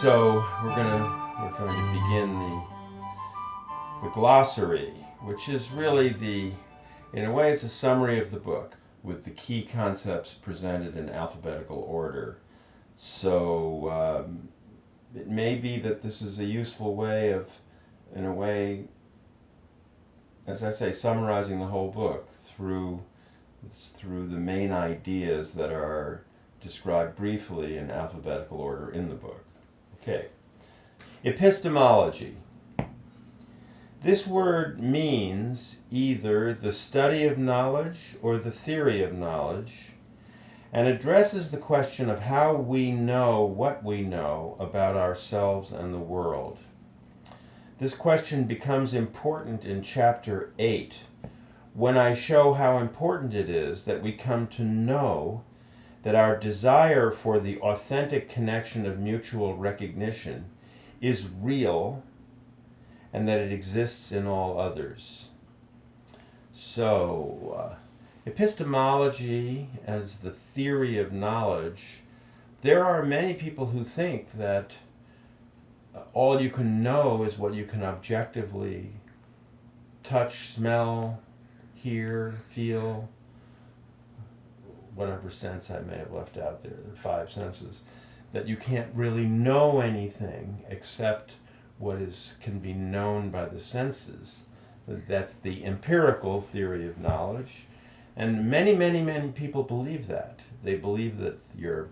So we're going to begin the glossary, which is really in a way, it's a summary of the book with the key concepts presented in alphabetical order. So it may be that this is a useful way of, in a way, as I say, summarizing the whole book through the main ideas that are described briefly in alphabetical order in the book. Okay. Epistemology. This word means either the study of knowledge or the theory of knowledge, and addresses the question of how we know what we know about ourselves and the world. This question becomes important in chapter 8, when I show how important it is that we come to know that our desire for the authentic connection of mutual recognition is real and that it exists in all others. So, epistemology as the theory of knowledge, there are many people who think that all you can know is what you can objectively touch, smell, hear, feel, whatever sense I may have left out there, the five senses, that you can't really know anything except what can be known by the senses. That's the empirical theory of knowledge. And many, many, many people believe that. They believe that your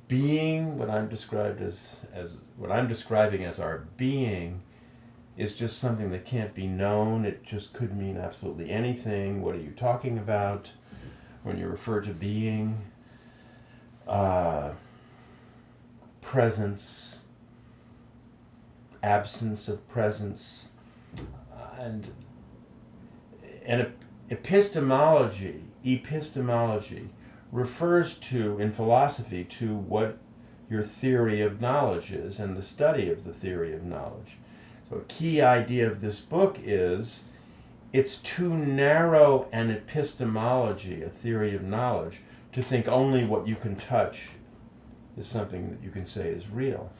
being, what I'm describing as our being, is just something that can't be known. It just could mean absolutely anything. What are you talking about when you refer to being? Presence, absence of presence, and epistemology refers to, in philosophy, to what your theory of knowledge is and the study of the theory of knowledge. So a key idea of this book is it's too narrow an epistemology, a theory of knowledge, to think only what you can touch is something that you can say is real.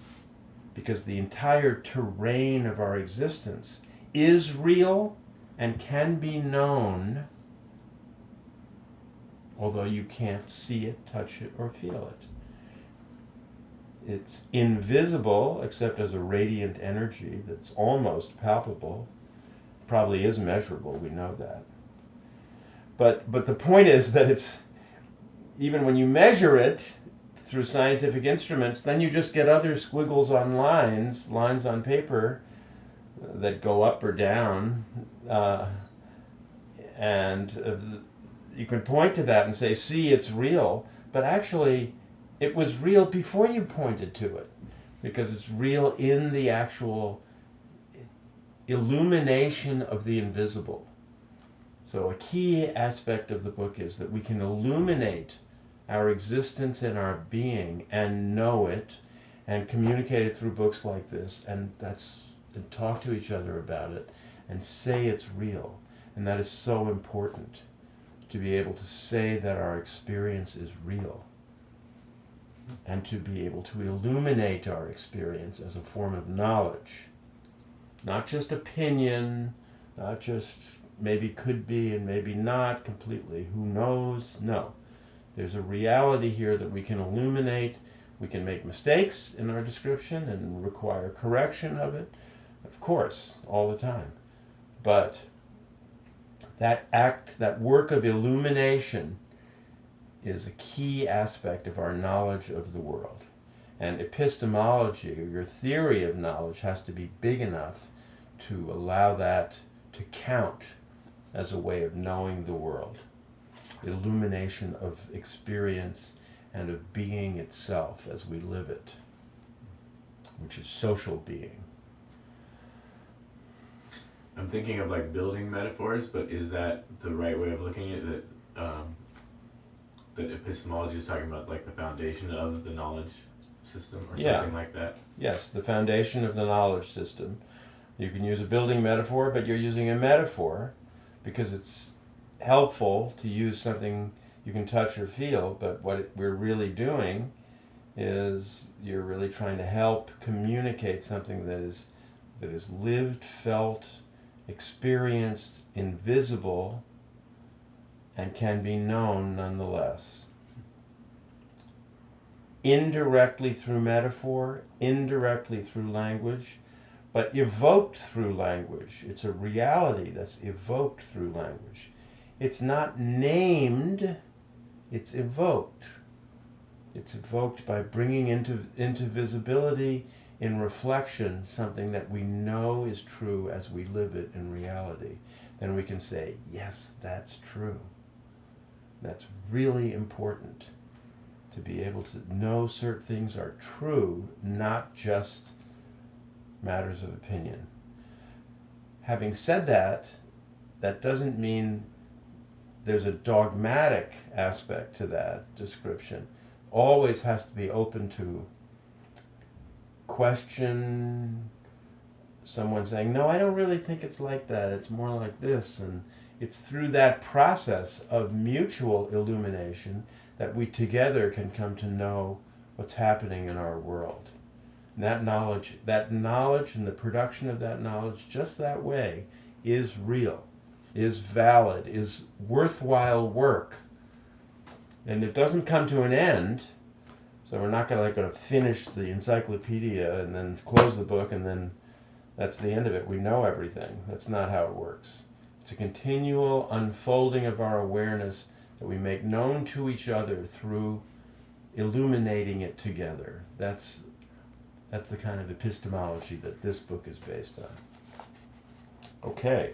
Because the entire terrain of our existence is real and can be known, although you can't see it, touch it, or feel it. It's invisible, except as a radiant energy that's almost palpable. Probably is measurable, we know that. But the point is that it's, even when you measure it through scientific instruments, then you just get other squiggles on lines on paper that go up or down, and you can point to that and say, see, it's real, but actually it was real before you pointed to it, because it's real in the actual illumination of the invisible. So a key aspect of the book is that we can illuminate our existence and our being and know it and communicate it through books like this, and talk to each other about it and say it's real. And that is so important, to be able to say that our experience is real and to be able to illuminate our experience as a form of knowledge. Not just opinion, not just maybe could be and maybe not completely, who knows? No. There's a reality here that we can illuminate. We can make mistakes in our description and require correction of it, of course, all the time. But that work of illumination is a key aspect of our knowledge of the world. And epistemology, or your theory of knowledge, has to be big enough to allow that to count as a way of knowing the world. Illumination of experience and of being itself as we live it, which is social being. I'm thinking of like building metaphors, but is that the right way of looking at it? That epistemology is talking about like the foundation of the knowledge system or something like that? Yes, the foundation of the knowledge system. You can use a building metaphor, but you're using a metaphor because it's helpful to use something you can touch or feel, but what we're really doing is you're really trying to help communicate something that is lived, felt, experienced, invisible, and can be known nonetheless. Indirectly through metaphor, indirectly through language, but evoked through language. It's a reality that's evoked through language. It's not named, it's evoked. It's evoked by bringing into visibility, in reflection, something that we know is true as we live it in reality. Then we can say, yes, that's true. That's really important, to be able to know certain things are true, not just matters of opinion. Having said that, that doesn't mean there's a dogmatic aspect to that description. Always has to be open to question, someone saying, no, I don't really think it's like that, it's more like this. And it's through that process of mutual illumination that we together can come to know what's happening in our world. And that knowledge and the production of that knowledge just that way is real, is valid, is worthwhile work. And it doesn't come to an end, so we're not going to finish the encyclopedia and then close the book and then that's the end of it. We know everything. That's not how it works. It's a continual unfolding of our awareness that we make known to each other through illuminating it together. That's the kind of epistemology that this book is based on. Okay.